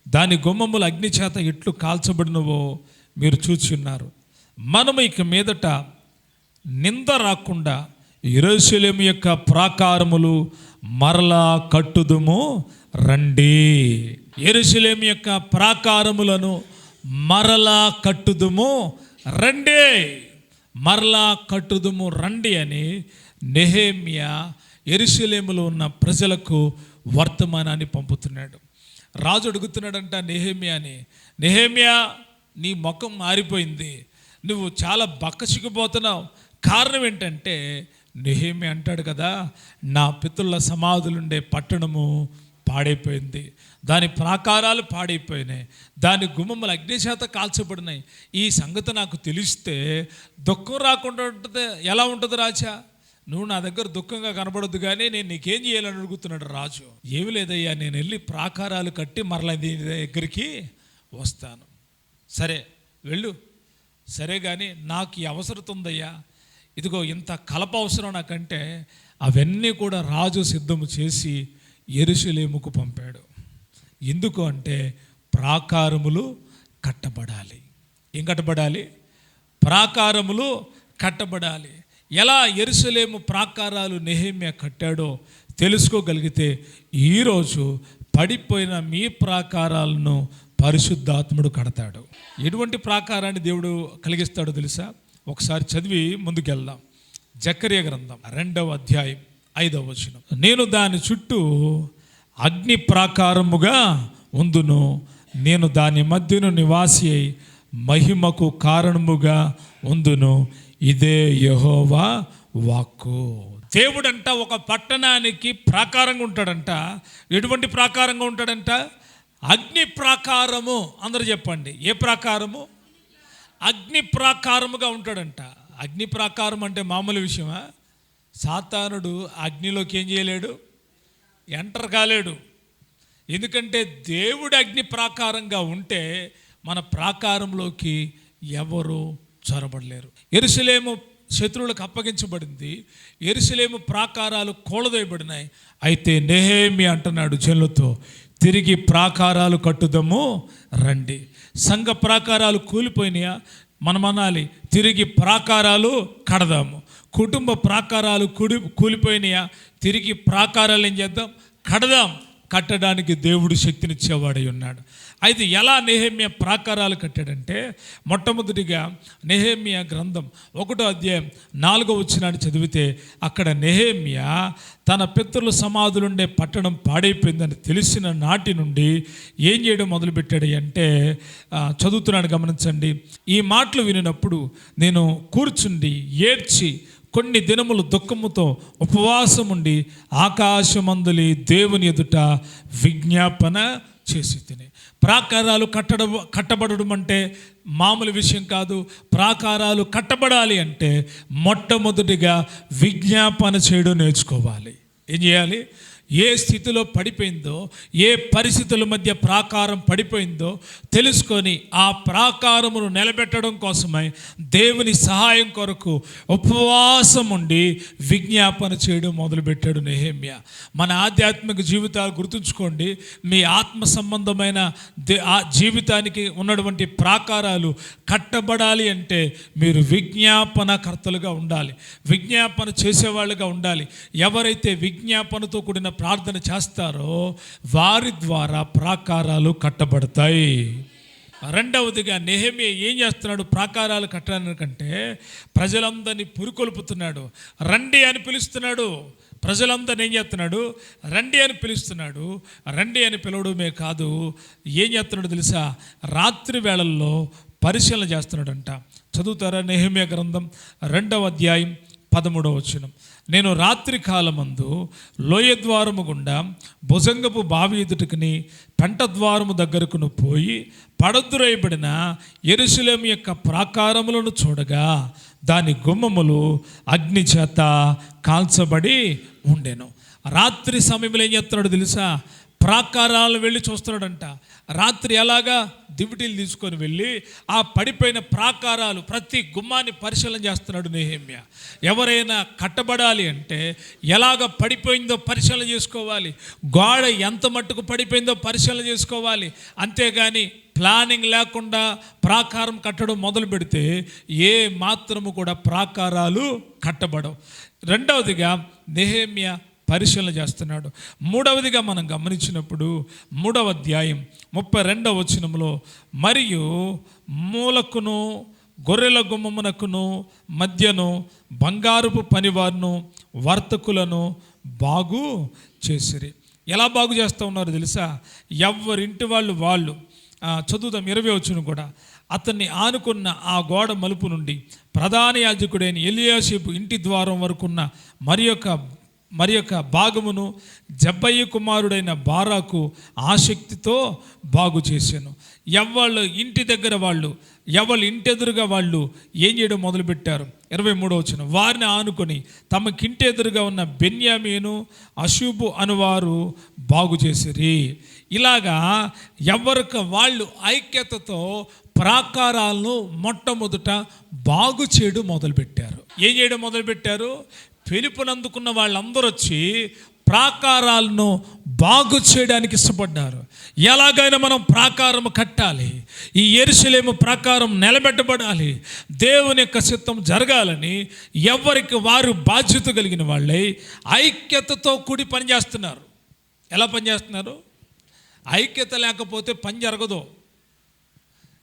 Speaker 1: దాని గుమ్మములు అగ్ని చేత ఎట్లు కాల్చబడినవో మీరు చూచి ఉన్నారు. మనము ఇక మీదట నింద రాకుండా యెరూషలేము యొక్క ప్రాకారములు మరలా కట్టుదుము, రండి. యెరూషలేము యొక్క ప్రాకారములను మరలా కట్టుదుము రండి, మరలా కట్టుదుము రండి అని నెహెమ్యా యెరూషలేములో ఉన్న ప్రజలకు వర్తమానాన్ని పంపుతున్నాడు. రాజు అడుగుతున్నాడంట నెహెమ్యాని, నెహెమ్యా నీ ముఖం మారిపోయింది, నువ్వు చాలా బక్కచిక్కిపోతున్నావు, కారణం ఏంటంటే నెహెమ్యా అంటాడు కదా, నా పితరుల సమాధులుండే పట్టణము పాడైపోయింది, దాని ప్రాకారాలు పాడైపోయినాయి, దాని గుమ్మములు అగ్నిచేత కాల్చబడినాయి. ఈ సంగతి నాకు తెలిస్తే దుఃఖం రాకుండా ఉంటుంది. ఎలా ఉంటుంది రాజా? నువ్వు నా దగ్గర దుఃఖంగా కనబడద్దు, కానీ నేను నీకేం చేయాలని అడుగుతున్నాడు రాజు. ఏమి లేదయ్యా, నేను వెళ్ళి ప్రాకారాలు కట్టి మరలా దీని దగ్గరికి వస్తాను. సరే వెళ్ళు, సరే కానీ నాకు ఈ అవసరం ఉందయ్యా, ఇదిగో ఇంత కలప అవసరం నాకంటే అవన్నీ కూడా రాజు సిద్ధము చేసి యెరూషలేముకు పంపాడు. ఎందుకు అంటే ప్రాకారములు కట్టబడాలి. ఏం కట్టబడాలి? ప్రాకారములు కట్టబడాలి. ఎలా యెరూషలేము ప్రాకారాలు నెహెమ్యా కట్టాడో తెలుసుకోగలిగితే ఈరోజు పడిపోయిన మీ ప్రాకారాలను పరిశుద్ధాత్ముడు కడతాడు. ఎటువంటి ప్రాకారాన్ని దేవుడు కలిగిస్తాడో తెలుసా? ఒకసారి చదివి ముందుకెళ్దాం. జకర్యా గ్రంథం 2వ అధ్యాయం 5వ వచనం. నేను దాని చుట్టూ అగ్ని ప్రాకారముగా ఉందును, నేను దాని మధ్యను నివాసి అయి మహిమకు కారణముగా ఉందును, ఇదే యెహోవా వాక్కు. దేవుడంట ఒక పట్టణానికి ప్రాకారంగా ఉంటాడంట. ఎటువంటి ప్రాకారంగా ఉంటాడంట? అగ్ని ప్రాకారము. అందరూ చెప్పండి, ఏ ప్రాకారము? అగ్ని ప్రాకారముగా ఉంటాడంట. అగ్ని ప్రాకారం అంటే మామూలు విషయమా? సాతానుడు అగ్నిలోకి ఏం చేయలేడు, ఎంటర్ కాలేడు. ఎందుకంటే దేవుడు అగ్ని ప్రాకారంగా ఉంటే మన ప్రాకారంలోకి ఎవరు చొరబడలేరు. యెరూషలేము శత్రువులకు అప్పగించబడింది, యెరూషలేము ప్రాకారాలు కూలదోయబడినాయి. అయితే నెహెమ్యా అంటున్నాడు జనులతో, తిరిగి ప్రాకారాలు కట్టుదాము రండి. సంఘ ప్రాకారాలు కూలిపోయినాయా? మనం అనాలి, తిరిగి ప్రాకారాలు కడదాము. కుటుంబ ప్రాకారాలు కూలిపోయినాయా? తిరిగి ప్రాకారాలు ఏం చేద్దాం? కడదాం. కట్టడానికి దేవుడు శక్తినిచ్చేవాడై ఉన్నాడు. అయితే ఎలా నెహెమ్యా ప్రాకారాలు కట్టాడంటే, మొట్టమొదటిగా నెహెమ్యా గ్రంథం 1వ అధ్యాయం 4వ వచనాన్ని చదివితే అక్కడ నెహెమ్యా తన పితరుల సమాధులుండే పట్టణం పాడైపోయిందని తెలిసిన నాటి నుండి ఏం చేయడం మొదలుపెట్టాడు అంటే, చదువుతున్నాను గమనించండి. ఈ మాటలు వినినప్పుడు నేను కూర్చుండి ఏడ్చి కొన్ని దినములు దుఃఖముతో ఉపవాసం ఉండి ఆకాశమందులి దేవుని ఎదుట విజ్ఞాపన చేసి తిని. ప్రాకారాలు కట్టబడడం అంటే మామూలు విషయం కాదు. ప్రాకారాలు కట్టబడాలి అంటే మొట్టమొదటిగా విజ్ఞాపన చేయడం నేర్చుకోవాలి. ఏం చేయాలి? ఏ స్థితిలో పడిపోయిందో, ఏ పరిస్థితుల మధ్య ప్రాకారం పడిపోయిందో తెలుసుకొని ఆ ప్రాకారమును నిలబెట్టడం కోసమై దేవుని సహాయం కొరకు ఉపవాసం ఉండి విజ్ఞాపన చేయడం మొదలుపెట్టాడు నెహెమ్యా. మన ఆధ్యాత్మిక జీవితాలు గుర్తుంచుకోండి. మీ ఆత్మ సంబంధమైన జీవితానికి ఉన్నటువంటి ప్రాకారాలు కట్టబడాలి అంటే మీరు విజ్ఞాపనకర్తలుగా ఉండాలి, విజ్ఞాపన చేసేవాళ్ళుగా ఉండాలి. ఎవరైతే విజ్ఞాపనతో కూడిన ప్రార్థన చేస్తారో వారి ద్వారా ప్రాకారాలు కట్టబడతాయి. రెండవదిగా నెహెమ్యా ఏం చేస్తున్నాడు? ప్రాకారాలు కట్టడానికంటే ప్రజలందరినీ పురికొల్పుతున్నాడు. రండి అని పిలుస్తున్నాడు. ప్రజలందరినీ ఏం చేస్తున్నాడు? రండి అని పిలుస్తున్నాడు. రండి అని పిలవడమే కాదు, ఏం చేస్తున్నాడు తెలుసా? రాత్రి వేళల్లో పరిశీలన చేస్తున్నాడంట. చదువుతారా? నెహెమ్యా గ్రంథం 2వ అధ్యాయం 13వ వచనం. నేను రాత్రి కాలమందు లోయ ద్వారము గుండా భుజంగపు బావి ఎదుటికిని పెంట ద్వారము దగ్గరకును పోయి పడద్దురైబడిన యెరూషలేము యొక్క ప్రాకారములను చూడగా దాని గుమ్మములు అగ్ని చేత కాల్చబడి ఉండెను. రాత్రి సమయంలో ఏం చేస్తున్నాడు తెలుసా? ప్రాకారాలు వెళ్ళి చూస్తున్నాడంట. రాత్రి ఎలాగా? దివిటీలు తీసుకొని వెళ్ళి ఆ పడిపోయిన ప్రాకారాలు ప్రతి గుమ్మాన్ని పరిశీలన చేస్తున్నాడు నెహెమ్యా. ఎవరైనా కట్టబడాలి అంటే ఎలాగ పడిపోయిందో పరిశీలన చేసుకోవాలి, గోడ ఎంత మట్టుకు పడిపోయిందో పరిశీలన చేసుకోవాలి. అంతేగాని ప్లానింగ్ లేకుండా ప్రాకారం కట్టడం మొదలు పెడితే ఏ మాత్రము కూడా ప్రాకారాలు కట్టబడవు. రెండవదిగా నెహెమ్యా పరిశీలన చేస్తున్నాడు. మూడవదిగా మనం గమనించినప్పుడు 3వ అధ్యాయం 32వ వచనంలో, మరియు మూలకును గొర్రెల గుమ్మమునకును మధ్యను బంగారుపు పనివారును వర్తకులను బాగు చేసిరి. ఎలా బాగు చేస్తూ ఉన్నారు తెలుసా? ఎవరింటి వాళ్ళు చదువుదాం 20వ వచనం కూడా. అతన్ని ఆనుకున్న ఆ గోడ మలుపు నుండి ప్రధాన యాజకుడైన ఎలియాషీబు ఇంటి ద్వారం వరకున్న మరి యొక్క భాగమును జబ్బయి కుమారుడైన బారాకు ఆసక్తితో బాగు చేశాను. ఎవళ్ళ ఇంటి దగ్గర ఎవళ్ళ ఇంటి ఎదురుగా వాళ్ళు ఏం చేయడం మొదలుపెట్టారు? 23వ వచనం, వారిని ఆనుకొని తమకింటి ఎదురుగా ఉన్న బెన్యామీను అషూబు అనువారు బాగు చేసిరి. ఇలాగా ఎవరికి వాళ్ళు ఐక్యతతో ప్రాకారాలను మొట్టమొదట బాగు చేయడం మొదలుపెట్టారు. ఏం చేయడం మొదలుపెట్టారు? పిలుపునందుకున్న వాళ్ళందరూ వచ్చి ప్రాకారాలను బాగు చేయడానికి ఇష్టపడ్డారు. ఎలాగైనా మనం ప్రాకారం కట్టాలి, ఈ యెరూషలేము ప్రాకారం నిలబెట్టబడాలి, దేవుని యొక్క చిత్తం జరగాలని ఎవరికి వారు బాధ్యత కలిగిన వాళ్ళే ఐక్యతతో కూడి పనిచేస్తున్నారు. ఎలా పనిచేస్తున్నారు? ఐక్యత లేకపోతే పని జరగదు.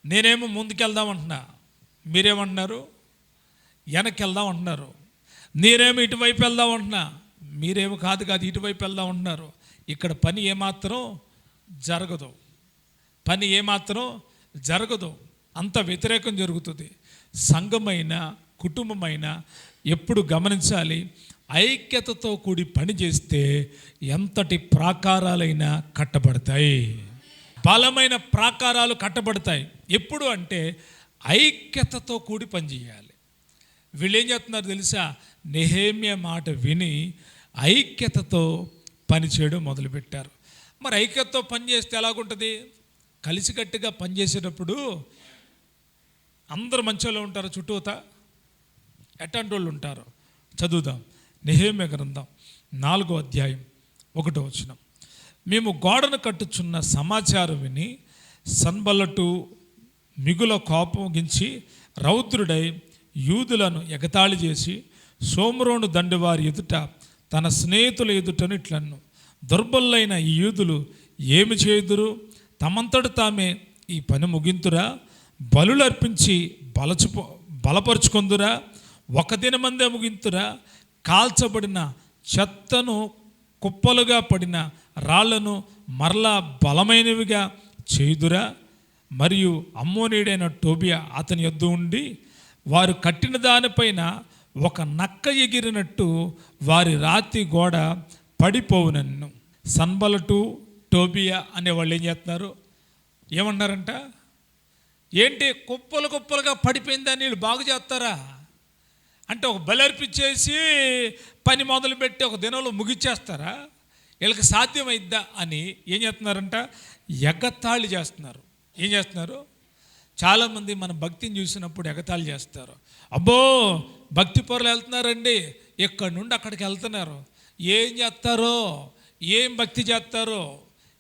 Speaker 1: నేనేమో ముందుకెళ్దామంటున్నా, మీరేమంటున్నారు? వెనక్కి వెళ్దాం అంటున్నారు. నేనేమో ఇటువైపు వెళ్దాం అంటున్నా, మీరేమో కాదు ఇటువైపు వెళ్దాం అంటున్నారు. ఇక్కడ పని ఏమాత్రం జరగదు. అంత వ్యతిరేకం జరుగుతుంది. సంఘమైన కుటుంబమైన ఎప్పుడు గమనించాలి, ఐక్యతతో కూడి పని చేస్తే ఎంతటి ప్రాకారాలైనా కట్టబడతాయి. బలమైన ప్రాకారాలు కట్టబడతాయి. ఎప్పుడు అంటే ఐక్యతతో కూడి పనిచేయాలి. వీళ్ళు ఏం చేస్తున్నారు తెలుసా? నెహెమ్యా మాట విని ఐక్యతతో పనిచేయడం మొదలుపెట్టారు. మరి ఐక్యతతో పనిచేస్తే ఎలాగుంటుంది? కలిసికట్టుగా పనిచేసేటప్పుడు అందరూ మంచోళ్ళు ఉంటారు, చుట్టూత ఎట్లాంటి వాళ్ళు ఉంటారు? చదువుదాం. నెహెమ్యా గ్రంథం 4వ అధ్యాయం 1వ వచనం. మేము గోడను కట్టుచున్న సమాచారం విని సన్బల్లటు మిగుల కోపగించి రౌద్రుడై యూదులను ఎగతాళి చేసి సోమ్రోను దండివారి ఎదుట తన స్నేహితుల ఎదుటను ఇట్లన్ను, దుర్బలులైన ఈ యూదులు ఏమి చేయుదురు? తమంతట తామే ఈ పని ముగింతురా? బలులు అర్పించి బలపరుచుకొందురా? ఒక దినమందే ముగింతురా? కాల్చబడిన చెత్తను కుప్పలుగా పడిన రాళ్లను మరలా బలమైనవిగా చేయుదురా? మరియు అమ్మోనీయుడైన టోబియా అతని యొద్ద ఉండి వారు కట్టిన దానిపైన ఒక నక్క ఎగిరినట్టు వారి రాతి గోడ పడిపోవునన్ను. సన్బల్లటు టోబియా అనే వాళ్ళు ఏం చేస్తున్నారు? ఏమన్నారంట? ఏంటి కుప్పలుగా పడిపోయిందని వీళ్ళు బాగు చేస్తారా అంటే ఒక బలర్పించేసి పని మొదలుపెట్టి ఒక దినంలో ముగిచ్చేస్తారా? వీళ్ళకి సాధ్యమైద్దా అని ఏం చేస్తున్నారంట? ఎగతాళి చేస్తున్నారు. ఏం చేస్తున్నారు? చాలామంది మన భక్తిని చూసినప్పుడు ఎగతాళి చేస్తారు. అబ్బో భక్తి పరులు వెళ్తున్నారండి, ఎక్కడి నుండి అక్కడికి వెళ్తున్నారు, ఏం చేస్తారో, ఏం భక్తి చేస్తారో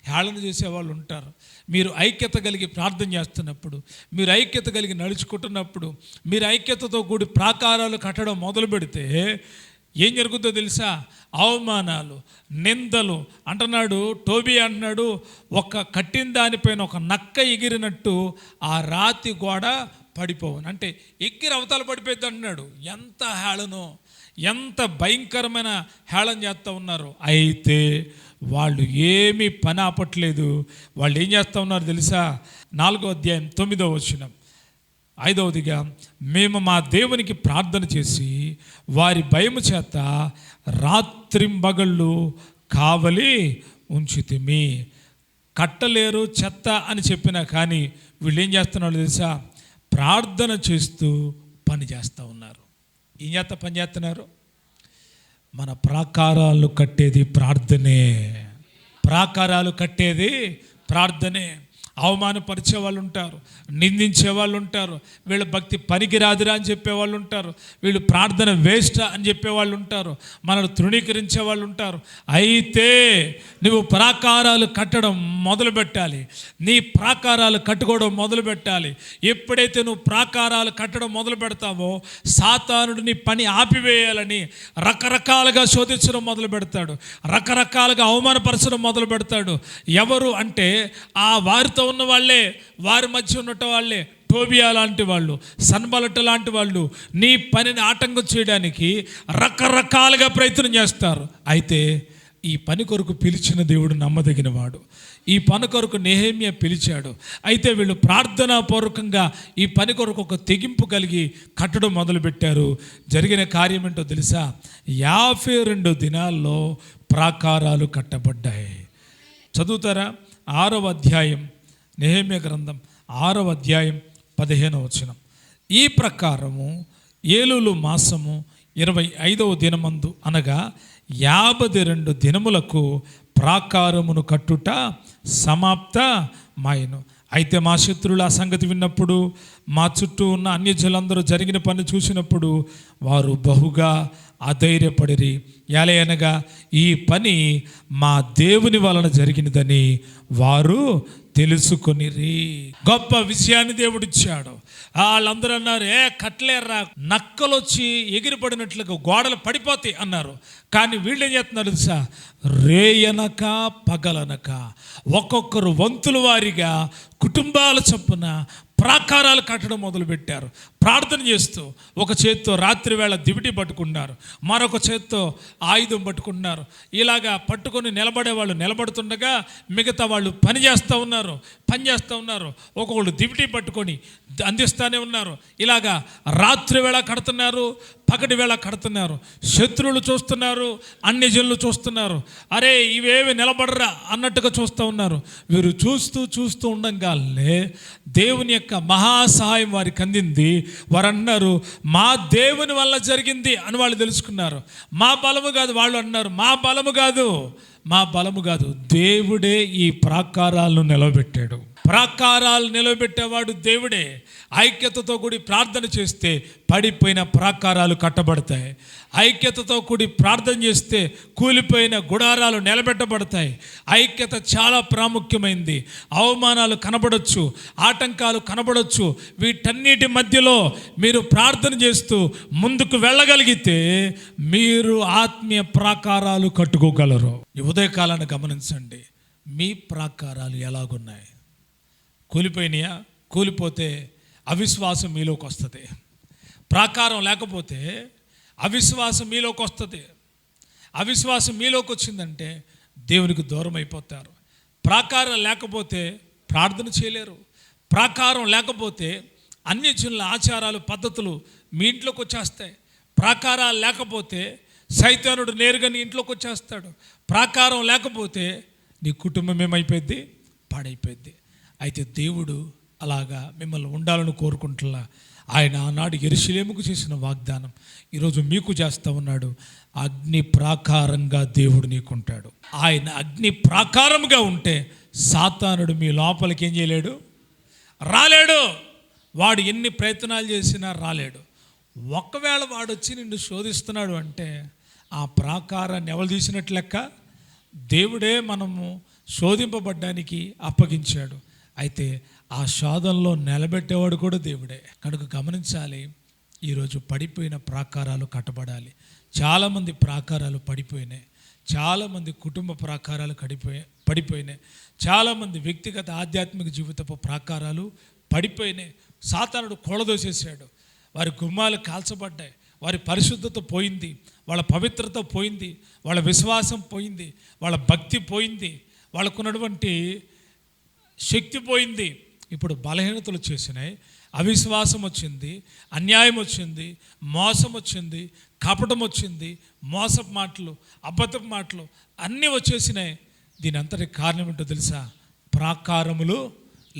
Speaker 1: హేళన చేసేవాళ్ళు ఉంటారు. మీరు ఐక్యత కలిగి ప్రార్థన చేస్తున్నప్పుడు, మీరు ఐక్యత కలిగి నడుచుకుంటున్నప్పుడు, మీరు ఐక్యతతో కూడి ప్రాకారాలు కట్టడం మొదలు పెడితే ఏం జరుగుతుందో తెలుసా? అవమానాలు, నిందలు అంటున్నాడు. టోబీ అంటున్నాడు, ఒక కట్టిన దానిపైన ఒక నక్క ఎగిరినట్టు ఆ రాతి గోడ పడిపోవను. అంటే ఎగిరి అవతల పడిపోద్ది అంటున్నాడు. ఎంత హేళనో, ఎంత భయంకరమైన హేళన చేస్తూ ఉన్నారు. అయితే వాళ్ళు ఏమీ పని ఆపట్లేదు. వాళ్ళు ఏం చేస్తూ ఉన్నారు తెలుసా? 4వ అధ్యాయం 9వ వచనం. 5వదిగా, మేము మా దేవునికి ప్రార్థన చేసి వారి భయము చేత రాత్రింబగళ్ళు కావలి ఉంచితిమి. కట్టలేరు చెత్త అని చెప్పినా కానీ వీళ్ళు ఏం చేస్తున్నారు తెలుసా? ప్రార్థన చేస్తూ పని చేస్తూ ఉన్నారు. ఏం చేస్తా పని చేస్తున్నారు? మన ప్రాకారాలు కట్టేది ప్రార్థనే. ప్రాకారాలు కట్టేది ప్రార్థనే. అవమానపరిచే వాళ్ళు ఉంటారు, నిందించే వాళ్ళు ఉంటారు, వీళ్ళ భక్తి పనికిరాదురా అని చెప్పేవాళ్ళు ఉంటారు, వీళ్ళు ప్రార్థన వేస్ట్ అని చెప్పేవాళ్ళు ఉంటారు, మనల్ని తృణీకరించే వాళ్ళు ఉంటారు. అయితే నువ్వు ప్రాకారాలు కట్టడం మొదలు పెట్టాలి, నీ ప్రాకారాలు కట్టుకోవడం మొదలు పెట్టాలి. ఎప్పుడైతే నువ్వు ప్రాకారాలు కట్టడం మొదలు పెడతావో సాతానుడు నీ పని ఆపివేయాలని రకరకాలుగా శోధించడం మొదలు పెడతాడు, రకరకాలుగా అవమానపరచడం మొదలు పెడతాడు. ఎవరు అంటే ఆ వారితో ఉన్న వాళ్ళే, వారి మధ్య ఉన్నట్టు వాళ్ళే. టోబియా లాంటి వాళ్ళు, సన్బలట లాంటి వాళ్ళు నీ పనిని ఆటంకం చేయడానికి రకరకాలుగా ప్రయత్నం చేస్తారు. అయితే ఈ పని కొరకు పిలిచిన దేవుడు నమ్మదగినవాడు. ఈ పని కొరకు నెహెమ్యా పిలిచాడు. అయితే వీళ్ళు ప్రార్థనాపూర్వకంగా ఈ పని కొరకు ఒక తెగింపు కలిగి కట్టడం మొదలుపెట్టారు. జరిగిన కార్యం ఏంటో తెలుసా? 52 దినాల్లో ప్రాకారాలు కట్టబడ్డాయి. చదువుతారా? 6వ అధ్యాయం, నెహెమ్యా గ్రంథం 6వ అధ్యాయం 15వ వచనం. ఈ ప్రకారము ఏలూలు మాసము 25వ దినమందు అనగా 52 దినములకు ప్రాకారమును కట్టుట సమాప్తమాయెను. అయితే మా శత్రువులు ఆ సంగతి విన్నప్పుడు, మా చుట్టూ ఉన్న అన్యజనులందరూ జరిగిన పని చూసినప్పుడు వారు బహుగా అధైర్యపడిరి. ఎలయనగా ఈ పని మా దేవుని వలన జరిగినదని వారు తెలుసుకొనిరి. గొప్ప విషయాన్ని దేవుడిచ్చాడు. వాళ్ళందరూ అన్నారు, కట్టలేరా, నక్కలు వచ్చి ఎగిరిపడినట్లుగా గోడలు పడిపోతాయి అన్నారు. కానీ వీళ్ళు ఏం చేస్తున్నారు తెలుసా? రేయనక పగలనక ఒక్కొక్కరు వంతుల వారిగా కుటుంబాల చొప్పున ప్రాకారాలు కట్టడం మొదలుపెట్టారు. ప్రార్థన చేస్తూ ఒక చేత్తో రాత్రి వేళ దివిటి పట్టుకున్నారు, మరొక చేత్తో ఆయుధం పట్టుకున్నారు. ఇలాగా పట్టుకొని నిలబడే వాళ్ళు నిలబడుతుండగా మిగతా వాళ్ళు పని చేస్తూ ఉన్నారు. ఒక్కొక్కళ్ళు దివిటి పట్టుకొని అందిస్తూనే ఉన్నారు. ఇలాగా రాత్రి వేళ కడుతున్నారు, పగటి వేళ కడుతున్నారు. శత్రువులు చూస్తున్నారు, అన్ని జనులు చూస్తున్నారు. అరే ఇవేవి నిలబడరా అన్నట్టుగా చూస్తూ ఉన్నారు. వీరు చూస్తూ ఉండంగానే దేవుని యొక్క మహాసహాయం వారికి అందింది. వారు అన్నారు, మా దేవుని వల్ల జరిగింది అని వాళ్ళు తెలుసుకున్నారు. మా బలము కాదు, వాళ్ళు అన్నారు మా బలము కాదు, దేవుడే ఈ ప్రాకారాలను నిలబెట్టాడు. ప్రాకారాలు నిలబెట్టేవాడు దేవుడే. ఐక్యతతో కూడి ప్రార్థన చేస్తే పడిపోయిన ప్రాకారాలు కట్టబడతాయి. ఐక్యతతో కూడి ప్రార్థన చేస్తే కూలిపోయిన గుడారాలు నిలబెట్టబడతాయి. ఐక్యత చాలా ప్రాముఖ్యమైంది. అవమానాలు కనబడొచ్చు, ఆటంకాలు కనబడొచ్చు. వీటన్నిటి మధ్యలో మీరు ప్రార్థన చేస్తూ ముందుకు వెళ్ళగలిగితే మీరు ఆత్మీయ ప్రాకారాలు కట్టుకోగలరు. ఈ ఉదయకాలాన్ని గమనించండి, మీ ప్రాకారాలు ఎలాగున్నాయి? కూలిపోయినాయా? కూలిపోతే అవిశ్వాసం మీలోకి వస్తుంది. ప్రాకారం లేకపోతే అవిశ్వాసం మీలోకి వస్తుంది. అవిశ్వాసం మీలోకి వచ్చిందంటే దేవునికి దూరం అయిపోతారు. ప్రాకారం లేకపోతే ప్రార్థన చేయలేరు. ప్రాకారం లేకపోతే అన్యజనుల ఆచారాలు, పద్ధతులు మీ ఇంట్లోకి వచ్చేస్తాయి. ప్రాకారాలు లేకపోతే సైతానుడు నేరుగా నీ ఇంట్లోకి వచ్చేస్తాడు. ప్రాకారం లేకపోతే నీ కుటుంబం ఏమైపోద్ది? పాడైపోద్ది. అయితే దేవుడు అలాగా మిమ్మల్ని ఉండాలని కోరుకుంటున్నా. ఆయన ఆనాడు యెరూషలేముకు చేసిన వాగ్దానం ఈరోజు మీకు చేస్తూ ఉన్నాడు. అగ్ని ప్రాకారంగా దేవుడు నీకుంటాడు. ఆయన అగ్ని ప్రాకారంగా ఉంటే సాతానుడు మీ లోపలికి ఏం చేయలేడు, రాలేడు. వాడు ఎన్ని ప్రయత్నాలు చేసినా రాలేడు. ఒకవేళ వాడు వచ్చి నిన్ను శోధిస్తున్నాడు అంటే ఆ ప్రాకారాన్ని ఎవరు తీసినట్లు లెక్క? దేవుడే మనము శోధింపబడ్డానికి అప్పగించాడు. అయితే ఆ శోధనలో నిలబెట్టేవాడు కూడా దేవుడే. కనుక గమనించాలి, ఈరోజు పడిపోయిన ప్రాకారాలు కట్టబడాలి. చాలామంది ప్రాకారాలు పడిపోయినాయి. చాలామంది కుటుంబ ప్రాకారాలు పడిపోయినాయి. చాలామంది వ్యక్తిగత ఆధ్యాత్మిక జీవితపు ప్రాకారాలు పడిపోయినాయి. సాతానుడు కూలదోసేసాడు. వారి గుమ్మాలు కాల్చబడ్డాయి. వారి పరిశుద్ధత పోయింది, వాళ్ళ పవిత్రత పోయింది, వాళ్ళ విశ్వాసం పోయింది, వాళ్ళ భక్తి పోయింది, వాళ్ళకున్నటువంటి శక్తి పోయింది. ఇప్పుడు బలహీనతలు చేసినాయి. అవిశ్వాసం వచ్చింది, అన్యాయం వచ్చింది, మోసం వచ్చింది, కపటం వచ్చింది, మోసపు మాటలు, అబద్ధపు మాటలు అన్నీ వచ్చేసినాయి. దీని అంతటి కారణం ఏంటో తెలుసా? ప్రాకారములు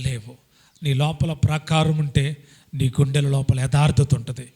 Speaker 1: లేవు. నీ లోపల ప్రాకారం ఉంటే నీ గుండెల లోపల యథార్థత ఉంటుంది.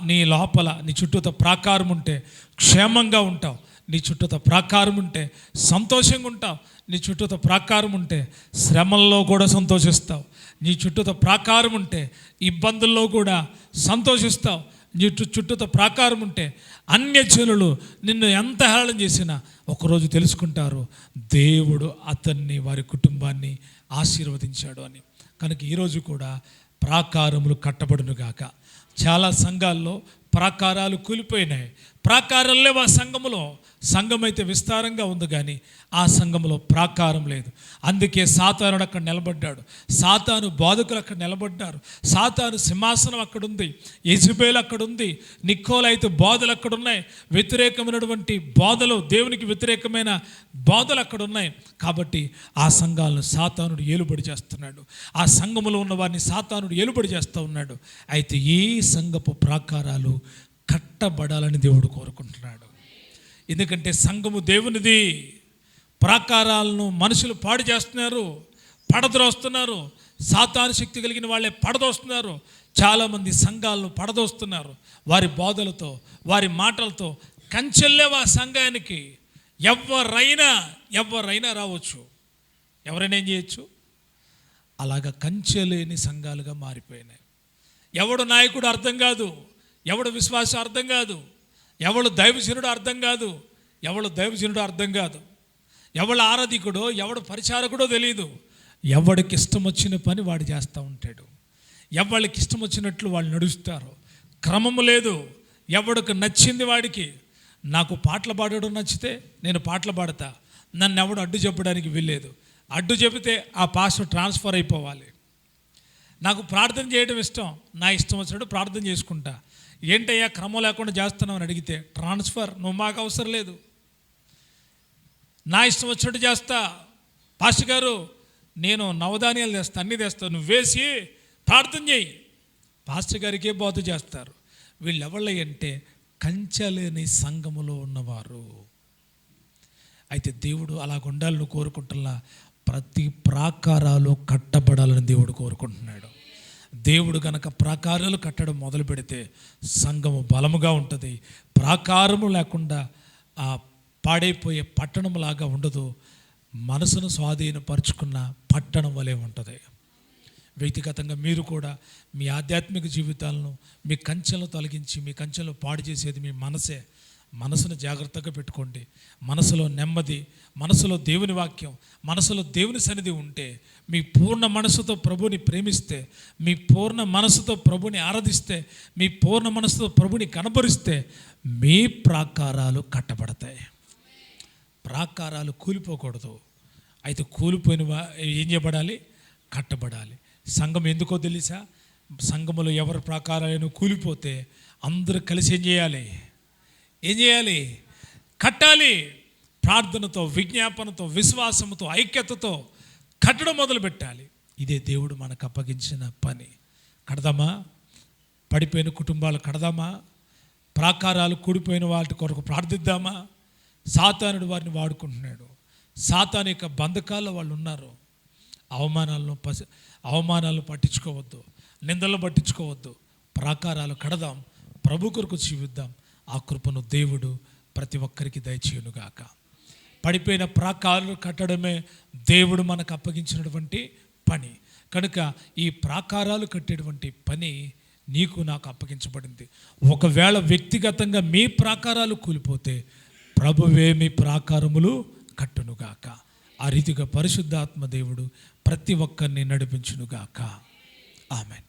Speaker 1: నీ లోపల నీ చుట్టూతో ప్రాకారం ఉంటే క్షేమంగా ఉంటావు. నీ చుట్టూతో ప్రాకారం ఉంటే సంతోషంగా ఉంటావు. నీ చుట్టూతో ప్రాకారం ఉంటే శ్రమల్లో కూడా సంతోషిస్తావు. నీ చుట్టూతో ప్రాకారం ఉంటే ఇబ్బందుల్లో కూడా సంతోషిస్తావు. నీ చుట్టూతో ప్రాకారం ఉంటే అన్యజనులు నిన్ను ఎంత హేళన చేసినా ఒకరోజు తెలుసుకుంటారు దేవుడు అతన్ని, వారి కుటుంబాన్ని ఆశీర్వదించాడు అని. కనుక ఈరోజు కూడా ప్రాకారములు కట్టబడునుగాక. చాలా సంఘాల్లో ప్రాకారాలు కూలిపోయినాయి. ప్రాకారం లేవు ఆ సంఘములో. సంఘం అయితే విస్తారంగా ఉంది కానీ ఆ సంఘంలో ప్రాకారం లేదు. అందుకే సాతానుడు అక్కడ నిలబడ్డాడు. సాతాను బోధకులు అక్కడ నిలబడ్డారు. సాతాను సింహాసనం అక్కడ ఉంది. యెజబెల్ అక్కడ ఉంది. నికోల అయితే బోధలు అక్కడ ఉన్నాయి. వ్యతిరేకమైనటువంటి బోధలు, దేవునికి వ్యతిరేకమైన బోధలు అక్కడ ఉన్నాయి. కాబట్టి ఆ సంఘాలను సాతానుడు ఏలుబడి చేస్తున్నాడు. ఆ సంఘములో ఉన్న వారిని సాతానుడు ఏలుబడి చేస్తూ ఉన్నాడు. అయితే ఈ సంఘపు ప్రాకారాలు కట్టబడాలని దేవుడు కోరుకుంటున్నాడు. ఎందుకంటే సంఘము దేవునిది. ప్రాకారాలను మనుషులు పాడు చేస్తున్నారు, పడద్రోస్తున్నారు. సాతాను శక్తి కలిగిన వాళ్ళే పడదోస్తున్నారు. చాలామంది సంఘాలను పడదోస్తున్నారు. వారి బోధలతో, వారి మాటలతో కంచెల్లేవా సంఘానికి. ఎవరైనా రావచ్చు, ఎవరైనా ఏం చేయొచ్చు. అలాగా కంచెలేని సంఘాలుగా మారిపోయినాయి. ఎవడు నాయకుడు అర్థం కాదు, ఎవడు విశ్వాసం అర్థం కాదు, ఎవడు దైవజనుడు అర్థం కాదు, ఎవడు ఆరాధికుడో, ఎవడు పరిచారకుడో తెలియదు. ఎవడికి ఇష్టం వచ్చిన పని వాడు చేస్తూ ఉంటాడు. ఎవరికి ఇష్టం వచ్చినట్లు వాళ్ళు నడుస్తారు. క్రమము లేదు. ఎవడికి నచ్చింది వాడికి. నాకు పాటలు పాడడం నచ్చితే నేను పాటలు పాడతా. నన్ను ఎవడు అడ్డు చెప్పడానికి వీల్లేదు. అడ్డు చెబితే ఆ పాస్టర్ ట్రాన్స్ఫర్ అయిపోవాలి. నాకు ప్రార్థన చేయడం ఇష్టం, నా ఇష్టం వచ్చినట్టు ప్రార్థన చేసుకుంటా. ఏంటయ్యా క్రమం లేకుండా చేస్తున్నావు అని అడిగితే ట్రాన్స్ఫర్, నువ్వు మాకు అవసరం లేదు, నా ఇష్టం వచ్చినట్టు చేస్తా. పాస్టర్ గారు నేను నవధాన్యాలు తెస్తా, అన్నీ తెస్తా, నువ్వు వేసి ప్రార్థన చేయి. పాస్టర్ గారికే బోధ చేస్తారు. వీళ్ళు ఎవళ్ళంటే కంచెలేని సంఘములో ఉన్నవారు. అయితే దేవుడు అలాగ ఉండాలని కోరుకుంటున్నా. ప్రతి ప్రాకారాలు కట్టబడాలని దేవుడు కోరుకుంటున్నాడు. దేవుడు కనుక ప్రాకారాలు కట్టడం మొదలు పెడితే సంఘము బలముగా ఉంటుంది. ప్రాకారము లేకుండా ఆ పాడైపోయే పట్టణం లాగా ఉండదు. మనసును స్వాధీనపరుచుకున్న పట్టణం వలె ఉంటుంది. వ్యక్తిగతంగా మీరు కూడా మీ ఆధ్యాత్మిక జీవితాలను, మీ కంచెలను తొలగించి మీ కంచెలను పాడు చేసేది మీ మనసే. మనసును జాగ్రత్తగా పెట్టుకోండి. మనసులో నెమ్మది, మనసులో దేవుని వాక్యం, మనసులో దేవుని సన్నిధి ఉంటే, మీ పూర్ణ మనసుతో ప్రభుని ప్రేమిస్తే, మీ పూర్ణ మనసుతో ప్రభుని ఆరాధిస్తే, మీ పూర్ణ మనసుతో ప్రభుని కనబరిస్తే మీ ప్రాకారాలు కట్టబడతాయి. ప్రాకారాలు కూలిపోకూడదు. అయితే కూలిపోయిన ఏం చేయబడాలి? కట్టబడాలి. సంఘం ఎందుకో తెలుసా? సంఘములో ఎవరి ప్రాకారాలను కూలిపోతే అందరూ కలిసి ఏం చేయాలి? కట్టాలి. ప్రార్థనతో, విజ్ఞాపనతో, విశ్వాసంతో, ఐక్యతతో కట్టడం మొదలు పెట్టాలి. ఇదే దేవుడు మనకు అప్పగించిన పని. కడదామా? పడిపోయిన కుటుంబాలు కడదామా? ప్రాకారాలు కూడిపోయిన వాటి కొరకు ప్రార్థిద్దామా? సాతానుడు వారిని వాడుకుంటున్నాడు. సాతాను యొక్క బంధకాల్లో వాళ్ళు ఉన్నారు. అవమానాలను పట్టించుకోవద్దు, నిందలను పట్టించుకోవద్దు. ప్రాకారాలు కడదాం, ప్రభు కొరకు జీవిద్దాం. ఆ కృపను దేవుడు ప్రతి ఒక్కరికి దయచేయునుగాక. పడిపోయిన ప్రాకారాలు కట్టడమే దేవుడు మనకు అప్పగించినటువంటి పని. కనుక ఈ ప్రాకారాలు కట్టేటువంటి పని నీకు నాకు అప్పగించబడింది. ఒకవేళ వ్యక్తిగతంగా మీ ప్రాకారాలు కూలిపోతే ప్రభువే మీ ప్రాకారములు కట్టునుగాక. ఆ రీతిగా పరిశుద్ధాత్మ దేవుడు ప్రతి ఒక్కరిని నడిపించునుగాక. ఆమెన్.